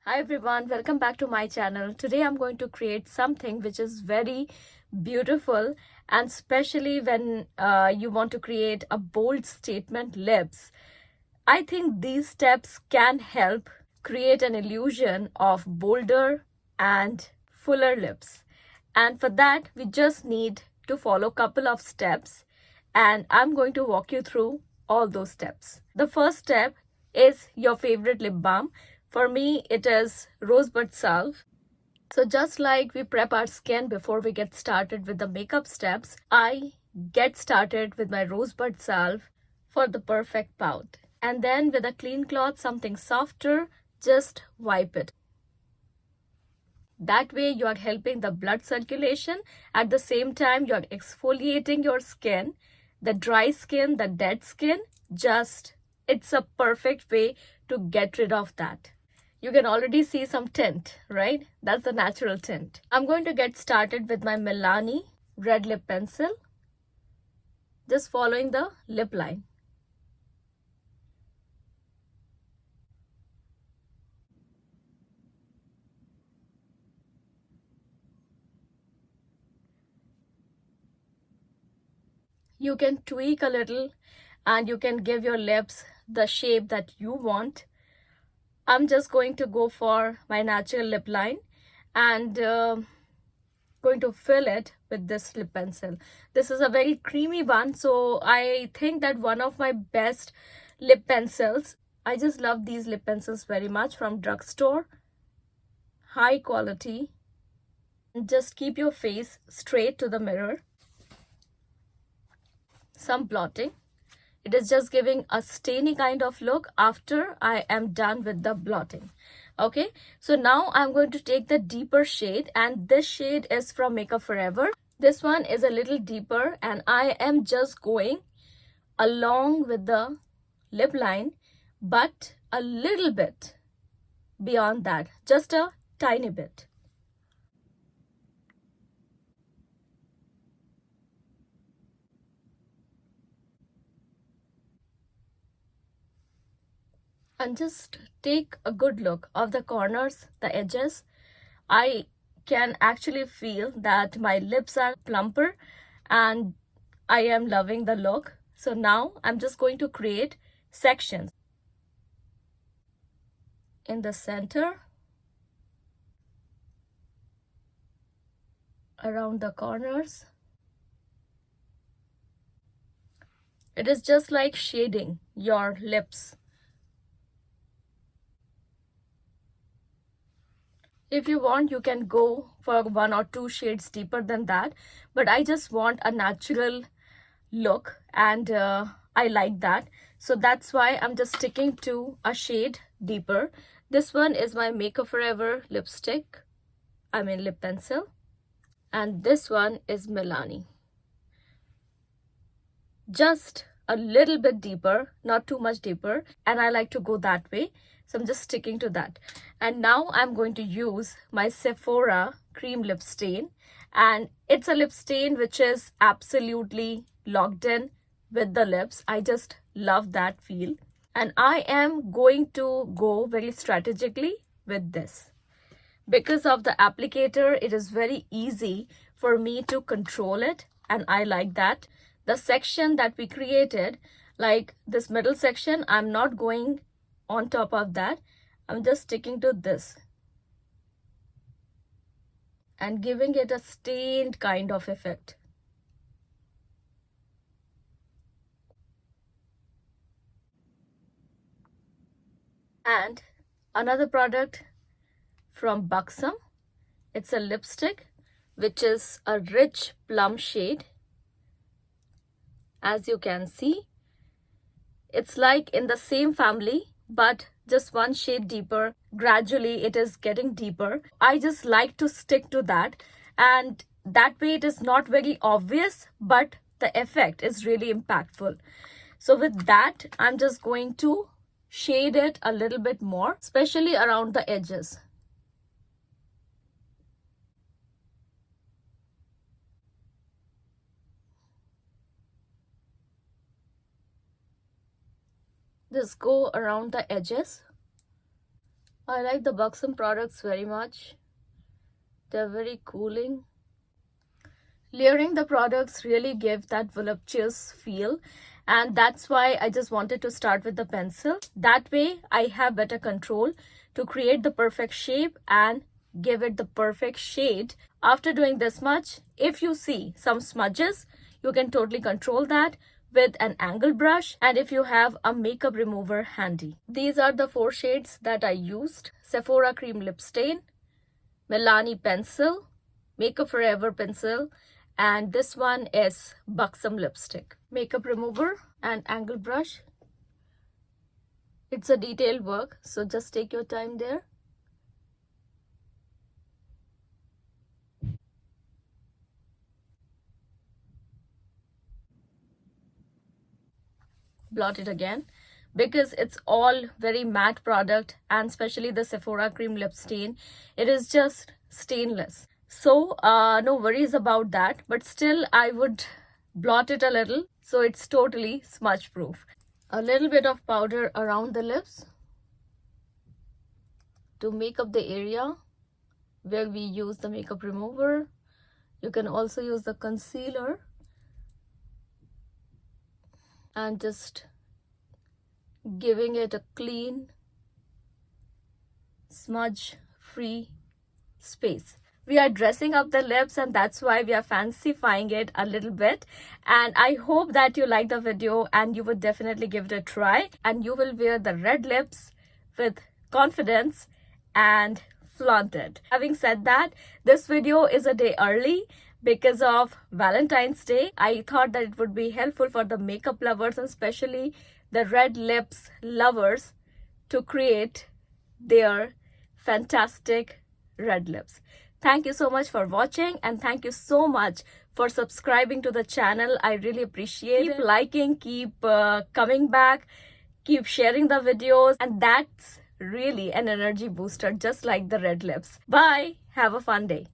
Hi everyone, welcome back to my channel. Today I'm going to create something which is very beautiful, and especially when you want to create a bold statement lips. I think these steps can help create an illusion of bolder and fuller lips. And for that, we just need to follow a couple of steps, and I'm going to walk you through all those steps. The first step is your favorite lip balm. For me, it is Rosebud Salve. So just like we prep our skin before we get started with the makeup steps, I get started with my Rosebud Salve for the perfect pout. And then with a clean cloth, something softer, just wipe it. That way you are helping the blood circulation. At the same time, you are exfoliating your skin, the dry skin, the dead skin. It's a perfect way to get rid of that. You can already see some tint, right? That's the natural tint. I'm going to get started with my Milani red lip pencil, just following the lip line. You can tweak a little and you can give your lips the shape that you want. I'm just going to go for my natural lip line and going to fill it with this lip pencil. This is a very creamy one, so I think that one of my best lip pencils. I just love these lip pencils very much from drugstore. High quality. And just keep your face straight to the mirror. Some blotting. It is just giving a stainy kind of look after I am done with the blotting. Okay, so now I'm going to take the deeper shade, and this shade is from Makeup Forever. This one is a little deeper, and I am just going along with the lip line, but a little bit beyond that, just a tiny bit. And just take a good look of the corners, the edges. I can actually feel that my lips are plumper and I am loving the look. So now I'm just going to create sections in the center, around the corners. It is just like shading your lips. If you want, you can go for 1 or 2 shades deeper than that, but I just want a natural look, and I like that. So that's why I'm just sticking to a shade deeper. This one is my Makeup Forever lipstick, lip pencil, and this one is Milani. Just a little bit deeper, not too much deeper, and I like to go that way. So I'm just sticking to that. And now I'm going to use my Sephora cream lip stain, and it's a lip stain which is absolutely locked in with the lips. I just love that feel, and I am going to go very strategically with this. Because of the applicator, it is very easy for me to control it, and I like that. The section that we created, like this middle section, I'm not going on top of that. I'm just sticking to this and giving it a stained kind of effect. And another product from Buxom, it's a lipstick which is a rich plum shade. As you can see, it's like in the same family, but just one shade deeper. Gradually it is getting deeper. I just like to stick to that, and that way it is not very obvious, but the effect is really impactful. So with that, I'm just going to shade it a little bit more, especially around the edges. Just go around the edges. I like the Buxom products very much. They're very cooling. Layering the products really give that voluptuous feel, and that's why I just wanted to start with the pencil. That way I have better control to create the perfect shape and give it the perfect shade. After doing this much, if you see some smudges, you can totally control that with an angle brush, and if you have a makeup remover handy. These are the 4 shades that I used: Sephora Cream Lip Stain, Milani Pencil, Makeup Forever Pencil, and this one is Buxom Lipstick. Makeup remover and angle brush. It's a detailed work, so just take your time there. Blot it again, because it's all very matte product, and especially the Sephora Cream Lip Stain, it is just stainless. So no worries about that, but still I would blot it a little so it's totally smudge proof. A little bit of powder around the lips to make up the area where we use the makeup remover. You can also use the concealer and just giving it a clean, smudge free space. We are dressing up the lips, and that's why we are fancifying it a little bit. And I hope that you like the video and you would definitely give it a try, and you will wear the red lips with confidence and flaunt it. Having said that, this video is a day early because of Valentine's Day. I thought that it would be helpful for the makeup lovers, and especially the red lips lovers, to create their fantastic red lips. Thank you so much for watching, and thank you so much for subscribing to the channel. I really appreciate it. Keep liking, keep coming back, keep sharing the videos, and that's really an energy booster, just like the red lips. Bye. Have a fun day.